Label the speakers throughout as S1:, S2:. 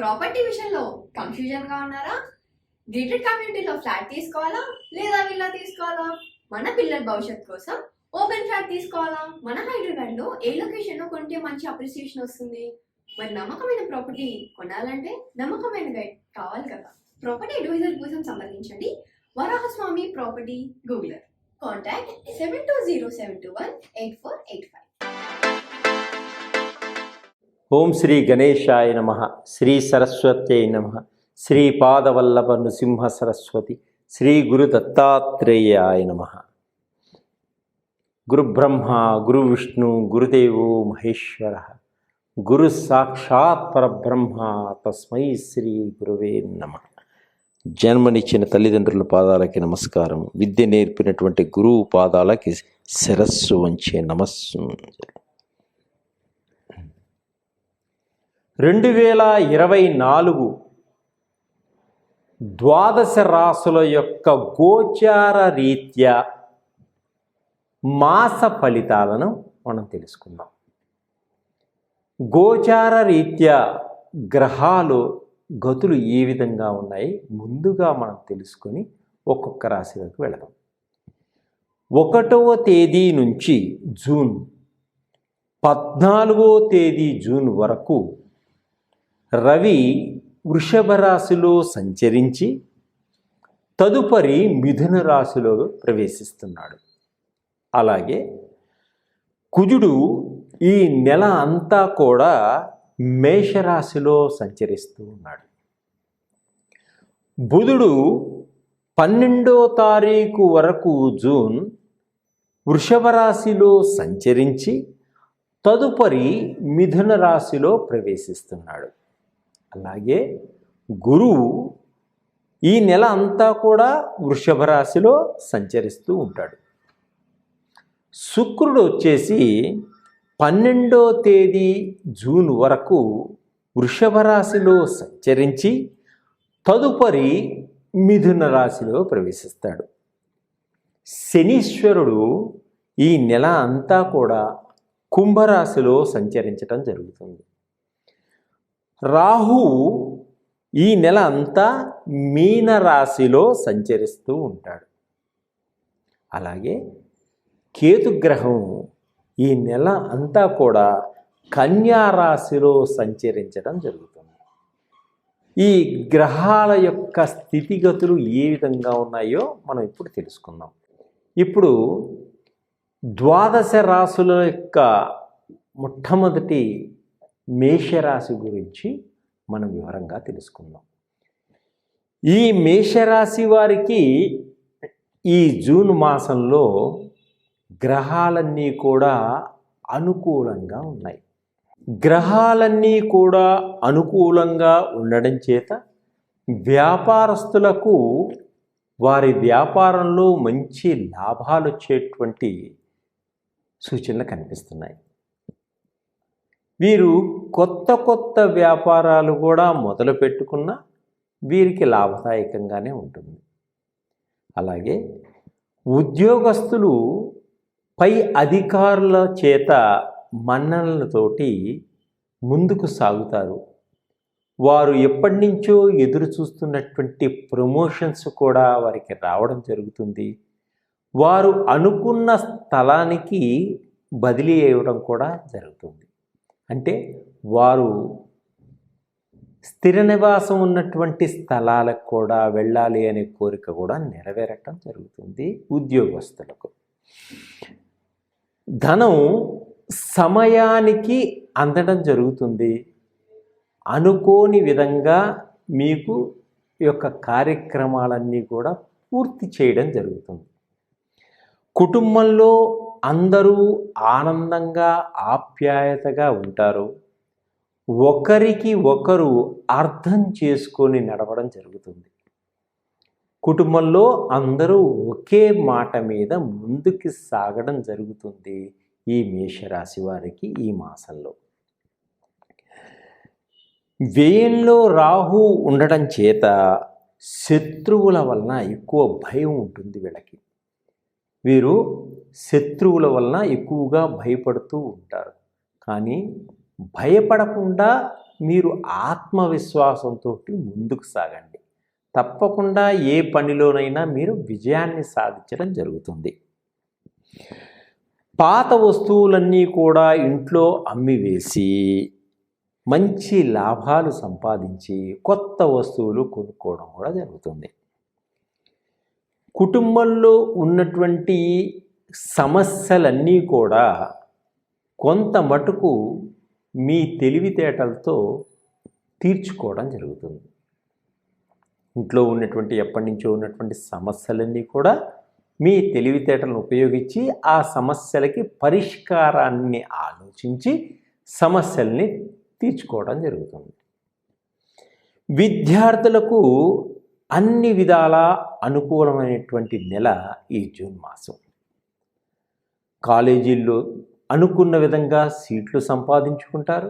S1: Property విషయంలో confusion గా ఉన్నారా? గేటెడ్ కమ్యూనిటీలో ఫ్లాట్ తీసుకోవాలా లేదా విల్లా తీసుకోవాలా? మన పిల్లల భవిష్యత్ కోసం ఓపెన్ ఫ్లాట్ తీసుకోవాలా? మన హైదరాబాద్ లో ఏ లొకేషన్ లో కొంటే మంచి అప్రిసియేషన్ వస్తుంది? మరి నమ్మకమైన ప్రాపర్టీ కొనాలంటే నమ్మకమైన గైడ్ కావాలి కదా. ప్రాపర్టీ అడ్వైజర్ కోసం సంప్రదించండి వరాహస్వామి ప్రాపర్టీ గూగులర్. కాంటాక్ట్ 7207218485.
S2: ఓం శ్రీ గణేశాయ నమః. శ్రీ సరస్వత్యై నమః. శ్రీ పాదవల్లభ నృసింహ సరస్వతి శ్రీ గురు దత్తాత్రేయాయ నమః. గురు బ్రహ్మ గురు విష్ణు గురుదేవో మహేశ్వర గురు సాక్షాత్ పరబ్రహ్మ తస్మై శ్రీ గురువే నమః. జన్మనిచ్చిన తల్లిదండ్రుల పాదాలకి నమస్కారం. విద్య నేర్పినటువంటి గురువు పాదాలకి శిరస్సు వంచే నమస్సు. 2024 ద్వాదశ రాశుల యొక్క గోచార రీత్యా మాస ఫలితాలను మనం తెలుసుకుందాం. గోచార రీత్యా గ్రహాలు గతులు ఏ విధంగా ఉన్నాయి ముందుగా మనం తెలుసుకొని ఒక్కొక్క రాశిలోకి వెళదాం. 1వ తేదీ నుంచి జూన్ 14వ తేదీ జూన్ వరకు రవి వృషభ రాశిలో సంచరించి తదుపరి మిథున రాశిలో ప్రవేశిస్తున్నాడు. అలాగే కుజుడు ఈ నెల అంతా కూడా మేషరాశిలో సంచరిస్తూ ఉన్నాడు. బుధుడు 12వ తారీఖు వరకు జూన్ వృషభ రాశిలో సంచరించి తదుపరి మిథున రాశిలో ప్రవేశిస్తున్నాడు. అలాగే గురువు ఈ నెల అంతా కూడా వృషభ రాశిలో సంచరిస్తూ ఉంటాడు. శుక్రుడు వచ్చేసి 12వ తేదీ జూన్ వరకు వృషభ రాశిలో సంచరించి తదుపరి మిథున రాశిలో ప్రవేశిస్తాడు. శనీశ్వరుడు ఈ నెల అంతా కూడా కుంభరాశిలో సంచరించటం జరుగుతుంది. రాహు ఈ నెల అంతా మీన రాశిలో సంచరిస్తూ ఉంటాడు. అలాగే కేతుగ్రహం ఈ నెల అంతా కూడా కన్యా రాశిలో సంచరించడం జరుగుతుంది. ఈ గ్రహాల యొక్క స్థితిగతులు ఏ విధంగా ఉన్నాయో మనం ఇప్పుడు తెలుసుకుందాం. ఇప్పుడు ద్వాదశ రాశుల యొక్క మొట్టమొదటి మేషరాశి గురించి మనం వివరంగా తెలుసుకుందాం. ఈ మేషరాశి వారికి ఈ జూన్ మాసంలో గ్రహాలన్నీ కూడా అనుకూలంగా ఉన్నాయి. గ్రహాలన్నీ కూడా అనుకూలంగా ఉండడం చేత వ్యాపారస్తులకు వారి వ్యాపారంలో మంచి లాభాలు వచ్చేటువంటి సూచనలు కనిపిస్తున్నాయి. వీరు కొత్త వ్యాపారాలు కూడా మొదలు పెట్టుకున్నా వీరికి లాభదాయకంగానే ఉంటుంది. అలాగే ఉద్యోగస్తులు పై అధికారుల చేత మన్ననలతోటి ముందుకు సాగుతారు. వారు ఎప్పటి నుంచో ఎదురు చూస్తున్నటువంటి ప్రమోషన్స్ కూడా వారికి రావడం జరుగుతుంది. వారు అనుకున్న స్థలానికి బదిలీ అవ్వడం కూడా జరుగుతుంది. అంటే వారు స్థిర నివాసం ఉన్నటువంటి స్థలాలకు కూడా వెళ్ళాలి అనే కోరిక కూడా నెరవేరటం జరుగుతుంది ఉద్యోగస్తులకు. ధనం సమయానికి అందడం జరుగుతుంది. అనుకోని విధంగా మీకు ఈ యొక్క కార్యక్రమాలన్నీ కూడా పూర్తి చేయడం జరుగుతుంది. కుటుంబంలో అందరూ ఆనందంగా ఆప్యాయతగా ఉంటారు. ఒకరికి ఒకరు అర్థం చేసుకొని నడవడం జరుగుతుంది. కుటుంబంలో అందరూ ఒకే మాట మీద ముందుకు సాగడం జరుగుతుంది ఈ మేషరాశి వారికి ఈ మాసంలో. వ్యయంలో రాహు ఉండడం చేత శత్రువుల వలన ఎక్కువ భయం ఉంటుంది వీళ్ళకి. వీరు శత్రువుల వలన ఎక్కువగా భయపడుతూ ఉంటారు. కానీ భయపడకుండా మీరు ఆత్మవిశ్వాసంతో ముందుకు సాగండి. తప్పకుండా ఏ పనిలోనైనా మీరు విజయాన్ని సాధించడం జరుగుతుంది. పాత వస్తువులన్నీ కూడా ఇంట్లో అమ్మివేసి మంచి లాభాలు సంపాదించి కొత్త వస్తువులు కొనుక్కోవడం కూడా జరుగుతుంది. కుటుంబంలో ఉన్నటువంటి సమస్యలన్నీ కూడా కొంత మటుకు మీ తెలివితేటలతో తీర్చుకోవడం జరుగుతుంది. ఇంట్లో ఉన్నటువంటి ఎప్పటి నుంచో ఉన్నటువంటి సమస్యలన్నీ కూడా మీ తెలివితేటలను ఉపయోగించి ఆ సమస్యలకి పరిష్కారాన్ని ఆలోచించి సమస్యల్ని తీర్చుకోవడం జరుగుతుంది. విద్యార్థులకు అన్ని విధాల అనుకూలమైనటువంటి నెల ఈ జూన్ మాసం. కాలేజీల్లో అనుకున్న విధంగా సీట్లు సంపాదించుకుంటారు.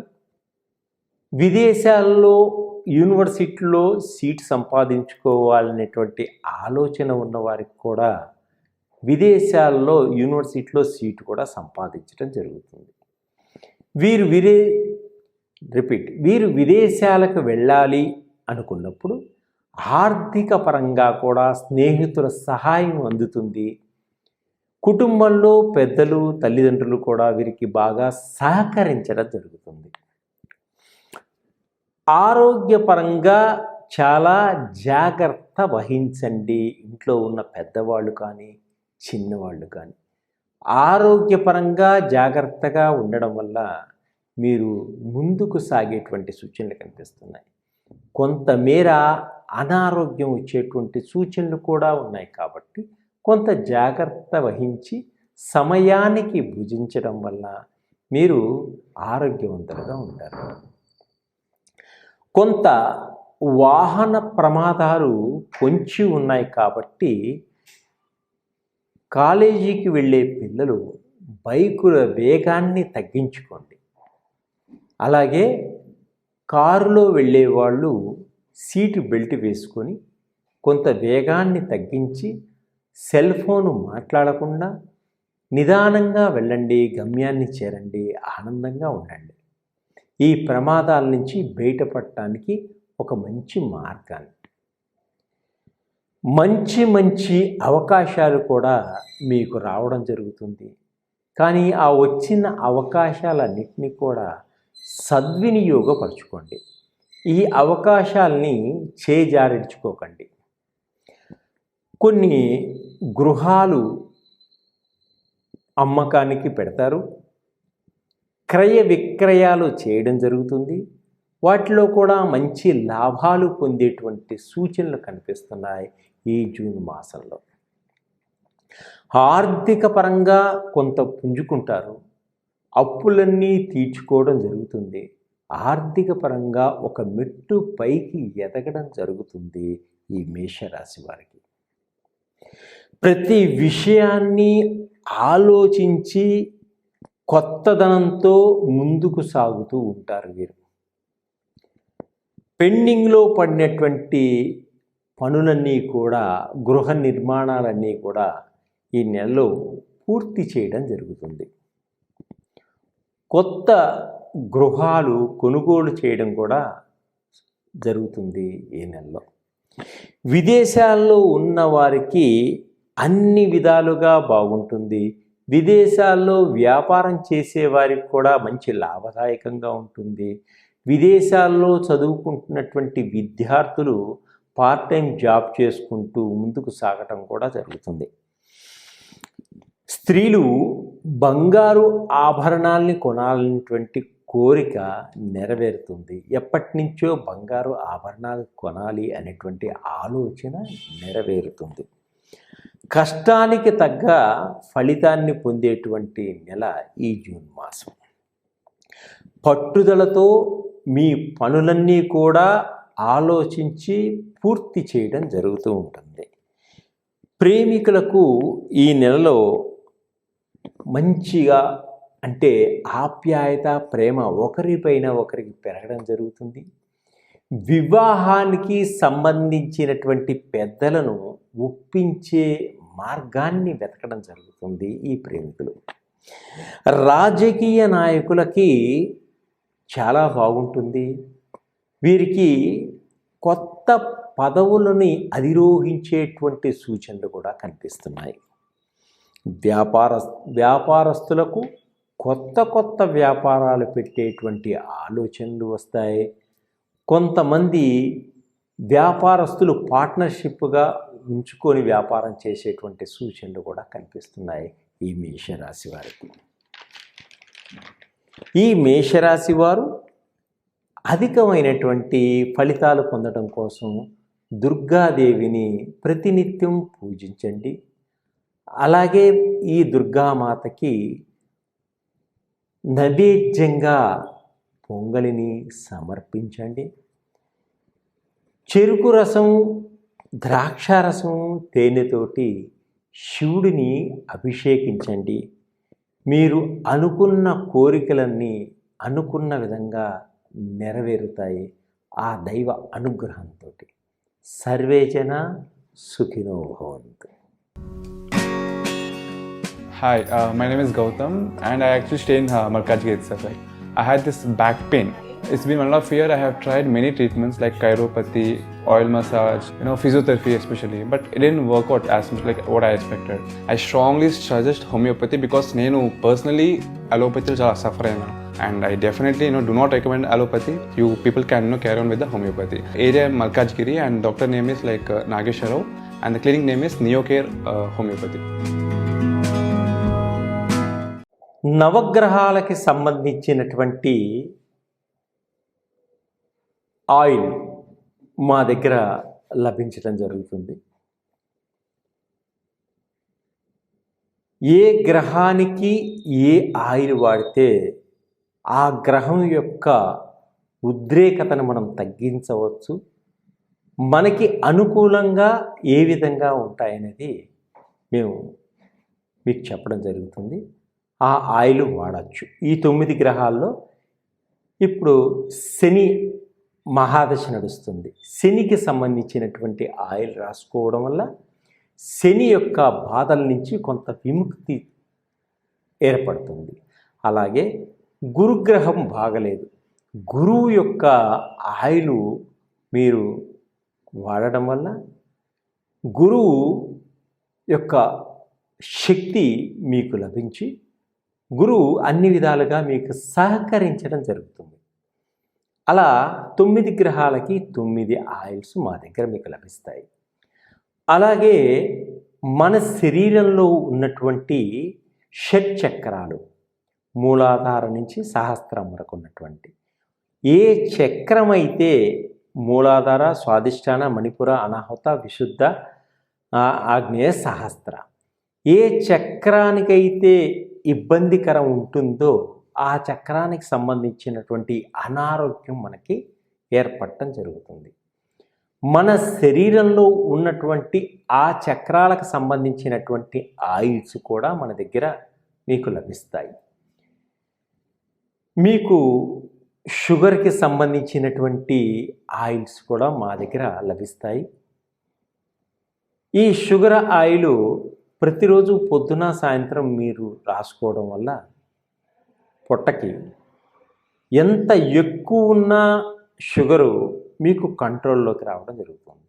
S2: విదేశాల్లో యూనివర్సిటీలో సీట్ సంపాదించుకోవాలనేటువంటి ఆలోచన ఉన్నవారికి కూడా విదేశాల్లో యూనివర్సిటీలో సీటు కూడా సంపాదించడం జరుగుతుంది. వీరు విదేశాలకు వెళ్ళాలి అనుకున్నప్పుడు ఆర్థిక పరంగా కూడా స్నేహితుల సహాయం అందుతుంది. కుటుంబంలో పెద్దలు తల్లిదండ్రులు కూడా వీరికి బాగా సహకరించడం జరుగుతుంది. ఆరోగ్యపరంగా చాలా జాగ్రత్త వహించండి. ఇంట్లో ఉన్న పెద్దవాళ్ళు కానీ చిన్నవాళ్ళు కానీ ఆరోగ్యపరంగా జాగ్రత్తగా ఉండడం వల్ల మీరు ముందుకు సాగేటువంటి సూచనలు కనిపిస్తున్నాయి. కొంతమేర అనారోగ్యం వచ్చేటువంటి సూచనలు కూడా ఉన్నాయి కాబట్టి కొంత జాగ్రత్త వహించి సమయానికి భుజించడం వల్ల మీరు ఆరోగ్యవంతులుగా ఉంటారు. కొంత వాహన ప్రమాదాలు పొంచి ఉన్నాయి కాబట్టి కాలేజీకి వెళ్ళే పిల్లలు బైకుల వేగాన్ని తగ్గించుకోండి. అలాగే కారులో వెళ్ళే వాళ్ళు సీటు బెల్ట్ వేసుకొని కొంత వేగాన్ని తగ్గించి సెల్ ఫోను మాట్లాడకుండా నిదానంగా వెళ్ళండి, గమ్యాన్ని చేరండి, ఆనందంగా ఉండండి. ఈ ప్రమాదాల నుంచి బయటపడటానికి ఒక మంచి మార్గాన్ని, మంచి అవకాశాలు కూడా మీకు రావడం జరుగుతుంది. కానీ ఆ వచ్చిన అవకాశాలన్నింటినీ కూడా సద్వినియోగపరచుకోండి. ఈ అవకాశాలని చేజారించుకోకండి. కొన్ని గృహాలు అమ్మకానికి పెడతారు, క్రయ విక్రయాలు చేయడం జరుగుతుంది. వాటిలో కూడా మంచి లాభాలు పొందేటువంటి సూచనలు కనిపిస్తున్నాయి ఈ జూన్ మాసంలో. ఆర్థిక పరంగా కొంత పుంజుకుంటారు, అప్పులన్నీ తీర్చుకోవడం జరుగుతుంది. ఆర్థిక పరంగా ఒక మెట్టు పైకి ఎదగడం జరుగుతుంది ఈ మేషరాశి వారికి. ప్రతి విషయాన్ని ఆలోచించి కొత్తదనంతో ముందుకు సాగుతూ ఉంటారు వీరు. పెండింగ్లో పడినటువంటి పనులన్నీ కూడా, గృహ నిర్మాణాలన్నీ కూడా ఈ నెలలో పూర్తి చేయడం జరుగుతుంది. కొత్త గృహాలు కొనుగోలు చేయడం కూడా జరుగుతుంది ఈ నెలలో. విదేశాల్లో ఉన్న వారికి అన్ని విధాలుగా బాగుంటుంది. విదేశాల్లో వ్యాపారం చేసేవారికి కూడా మంచి లాభదాయకంగా ఉంటుంది. విదేశాల్లో చదువుకుంటున్నటువంటి విద్యార్థులు పార్ట్ టైం జాబ్ చేసుకుంటూ ముందుకు సాగటం కూడా జరుగుతుంది. స్త్రీలు బంగారు ఆభరణాలని కొనాలనేటువంటి కోరిక నెరవేరుతుంది. ఎప్పటి నుంచో బంగారు ఆభరణాలు కొనాలి అనేటువంటి ఆలోచన నెరవేరుతుంది. కష్టానికి తగ్గ ఫలితాన్ని పొందేటువంటి నెల ఈ జూన్ మాసం. పట్టుదలతో మీ పనులన్నీ కూడా ఆలోచించి పూర్తి చేయడం జరుగుతూ ఉంటుంది. ప్రేమికులకు ఈ నెలలో మంచిగా అంటే ఆప్యాయత, ప్రేమ ఒకరిపైన ఒకరికి పెరగడం జరుగుతుంది. వివాహానికి సంబంధించినటువంటి పెద్దలను ఒప్పించే మార్గాన్ని వెతకడం జరుగుతుంది ఈ ప్రేమికులు. రాజకీయ నాయకులకి చాలా బాగుంటుంది. వీరికి కొత్త పదవులని అధిరోహించేటువంటి సూచనలు కూడా కనిపిస్తున్నాయి. వ్యాపారస్తులకు కొత్త వ్యాపారాలు పెట్టేటువంటి ఆలోచనలు వస్తాయి. కొంతమంది వ్యాపారస్తులు పార్ట్నర్షిప్గా ఉంచుకొని వ్యాపారం చేసేటువంటి సూచనలు కూడా కనిపిస్తున్నాయి ఈ మేషరాశి వారికి. ఈ మేషరాశి వారు అధికమైనటువంటి ఫలితాలు పొందడం కోసం దుర్గాదేవిని ప్రతినిత్యం పూజించండి. అలాగే ఈ దుర్గామాతకి నైవేద్యంగా పొంగలిని సమర్పించండి. చెరుకు రసం, ద్రాక్షారసం, తేనెతోటి శివుడిని అభిషేకించండి. మీరు అనుకున్న కోరికలన్నీ అనుకున్న విధంగా నెరవేరుతాయి ఆ దైవ అనుగ్రహంతో. సర్వే జన సుఖినో భవంతు.
S3: Hi, my name is Gautam and I actually stay in Malkajgiri itself. Like, I had this back pain. It's been 1.5 years. I have tried many treatments like chiropathy, oil massage, physiotherapy especially, but it didn't work out as much like what I expected. I strongly suggest homeopathy because నేను personally allopathy చాలా suffer అయినా, and I definitely do not recommend allopathy. You people can carry on with the homeopathy. Area Malkajgiri and doctor name is like Nageshwar Rao and the clinic name is Neocare Homeopathy.
S2: నవగ్రహాలకి సంబంధించినటువంటి oil మా దగ్గర లభించడం జరుగుతుంది. ఏ గ్రహానికి ఏ oil వాడితే ఆ గ్రహం యొక్క ఉద్రేకతను మనం తగ్గించవచ్చు, మనకి అనుకూలంగా ఏ విధంగా ఉంటాయనేది మేము మీకు చెప్పడం జరుగుతుంది. ఆ ఆయిల్ వాడచ్చు. ఈ 9 గ్రహాల్లో ఇప్పుడు శని మహాదశ నడుస్తుంది. శనికి సంబంధించినటువంటి ఆయిల్ రాసుకోవడం వల్ల శని యొక్క బాధల నుంచి కొంత విముక్తి ఏర్పడుతుంది. అలాగే గురుగ్రహం బాగలేదు, గురువు యొక్క ఆయిల్ మీరు వాడడం వల్ల గురువు యొక్క శక్తి మీకు లభించి గురువు అన్ని విధాలుగా మీకు సహకరించడం జరుగుతుంది. అలా 9 గ్రహాలకి 9 ఆయిల్స్ మా దగ్గర మీకు లభిస్తాయి. అలాగే మన శరీరంలో ఉన్నటువంటి షట్ చక్రాలు, మూలాధారం నుంచి సహస్రం వరకు ఉన్నటువంటి ఏ చక్రం అయితే మూలాధార, స్వాదిష్టాన, మణిపుర, అనాహత, విశుద్ధ, ఆగ్నేయ, సహస్ర, ఏ చక్రానికైతే ఇబ్బందికరం ఉంటుందో ఆ చక్రానికి సంబంధించినటువంటి అనారోగ్యం మనకి ఏర్పడటం జరుగుతుంది. మన శరీరంలో ఉన్నటువంటి ఆ చక్రాలకు సంబంధించినటువంటి ఆయిల్స్ కూడా మన దగ్గర మీకు లభిస్తాయి. మీకు షుగర్కి సంబంధించినటువంటి ఆయిల్స్ కూడా మా దగ్గర లభిస్తాయి. ఈ షుగర్ ఆయిల్ ప్రతిరోజు పొద్దున సాయంత్రం మీరు రాసుకోవడం వల్ల పొట్టకి ఎంత ఎక్కువ ఉన్న షుగరు మీకు కంట్రోల్లోకి రావడం జరుగుతుంది.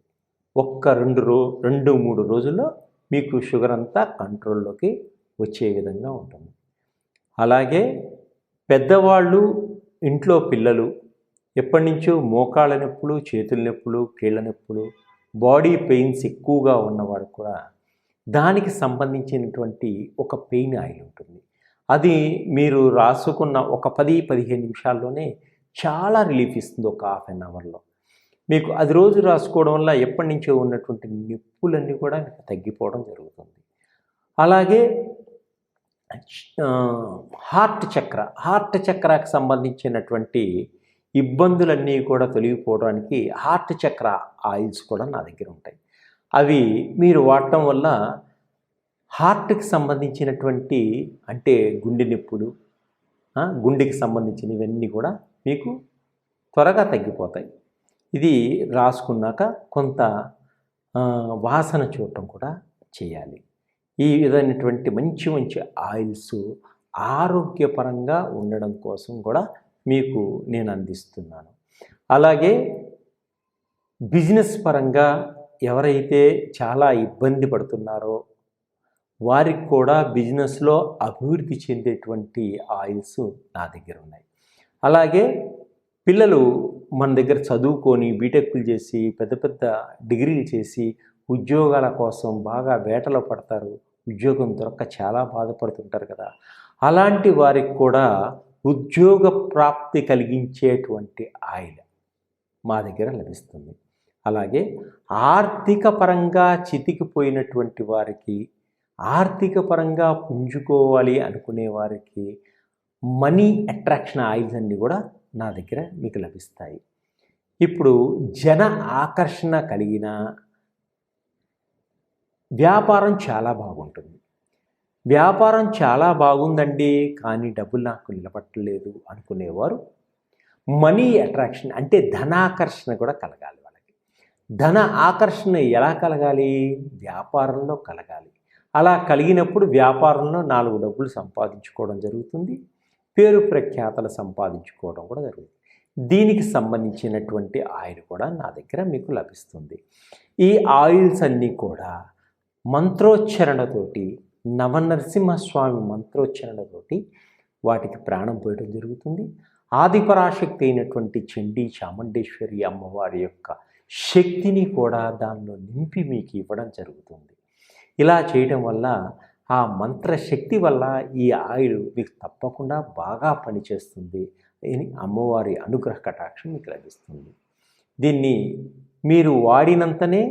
S2: 2-3 రోజుల్లో మీకు షుగర్ అంతా కంట్రోల్లోకి వచ్చే విధంగా ఉంటుంది. అలాగే పెద్దవాళ్ళు, ఇంట్లో పిల్లలు, ఎప్పటి నుంచో మోకాళ్ళ నొప్పులు, చేతుల నొప్పులు, కీళ్ళ నొప్పులు, బాడీ పెయిన్స్ ఎక్కువగా ఉన్నవాడు కూడా దానికి సంబంధించినటువంటి ఒక పెయిన్ ఆయిల్ ఉంటుంది. అది మీరు రాసుకున్న ఒక 10-15 నిమిషాల్లోనే చాలా రిలీఫ్ ఇస్తుంది. ఒక ½ అన్ అవర్లో మీకు అది రోజు రాసుకోవడం వల్ల ఎప్పటి నుంచో ఉన్నటువంటి నొప్పులన్నీ కూడా మీకు తగ్గిపోవడం జరుగుతుంది. అలాగే హార్ట్ చక్రాకి సంబంధించినటువంటి ఇబ్బందులన్నీ కూడా తొలగిపోవడానికి హార్ట్ చక్ర ఆయిల్స్ కూడా నా దగ్గర ఉంటాయి. అవి మీరు వాడటం వల్ల హార్ట్కి సంబంధించినటువంటి అంటే గుండె నొప్పులు, గుండెకి సంబంధించినవన్నీ కూడా మీకు త్వరగా తగ్గిపోతాయి. ఇది రాసుకున్నాక కొంత వాసన చూడటం కూడా చేయాలి. ఈ విధమైనటువంటి మంచి ఆయిల్స్ ఆరోగ్యపరంగా ఉండడం కోసం కూడా మీకు నేను అందిస్తున్నాను. అలాగే బిజినెస్ పరంగా ఎవరైతే చాలా ఇబ్బంది పడుతున్నారో వారికి కూడా బిజినెస్లో అభివృద్ధి చెందేటువంటి ఆయిల్స్ నా దగ్గర ఉన్నాయి. అలాగే పిల్లలు మన దగ్గర చదువుకొని బీటెక్లు చేసి పెద్ద పెద్ద డిగ్రీలు చేసి ఉద్యోగాల కోసం బాగా వేటలో పడతారు, ఉద్యోగం దొరక్క చాలా బాధపడుతుంటారు కదా. అలాంటి వారికి కూడా ఉద్యోగ ప్రాప్తి కలిగించేటువంటి ఆయిల్ మా దగ్గర లభిస్తుంది. అలాగే ఆర్థిక పరంగా చితికిపోయినటువంటి వారికి, ఆర్థిక పరంగా పుంజుకోవాలి అనుకునే వారికి మనీ అట్రాక్షన్ ఆయిల్స్ అన్నీ కూడా నా దగ్గర మీకు లభిస్తాయి. ఇప్పుడు జన ఆకర్షణ కలిగిన వ్యాపారం చాలా బాగుంటుంది. వ్యాపారం చాలా బాగుందండి కానీ డబ్బులు నాకు నిలబట్టలేదు అనుకునేవారు మనీ అట్రాక్షన్ అంటే ధనాకర్షణ కూడా కలగాలి. వాళ్ళకి ధన ఆకర్షణ ఎలా కలగాలి? వ్యాపారంలో కలగాలి. అలా కలిగినప్పుడు వ్యాపారంలో 4 డబ్బులు సంపాదించుకోవడం జరుగుతుంది, పేరు ప్రఖ్యాతలు సంపాదించుకోవడం కూడా జరుగుతుంది. దీనికి సంబంధించినటువంటి ఆయిల్ కూడా నా దగ్గర మీకు లభిస్తుంది. ఈ ఆయిల్స్ అన్నీ కూడా మంత్రోచ్చరణతోటి, నవనరసింహస్వామి మంత్రోచ్చరణతోటి వాటికి ప్రాణం పోయడం జరుగుతుంది. ఆదిపరాశక్తి అయినటువంటి చండీ చాముండేశ్వరి అమ్మవారి యొక్క శక్తిని కూడా దానిలో నింపి మీకు ఇవ్వడం జరుగుతుంది. ఇలా చేయడం వల్ల ఆ మంత్రశక్తి వల్ల ఈ ఆయిల్ మీకు తప్పకుండా బాగా పనిచేస్తుంది అని అమ్మవారి అనుగ్రహ కటాక్షం మీకు లభిస్తుంది. దీన్ని మీరు వాడినంతనే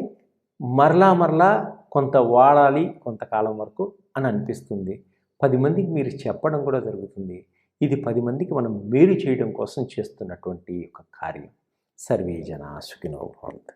S2: మరలా కొంత వాడాలి కొంతకాలం వరకు అని అనిపిస్తుంది. 10 మందికి మీరు చెప్పడం కూడా జరుగుతుంది. ఇది 10 మందికి మనం మేలు చేయడం కోసం చేస్తున్నటువంటి ఒక కార్యం. సర్వే జనా సుఖినో భవంతు.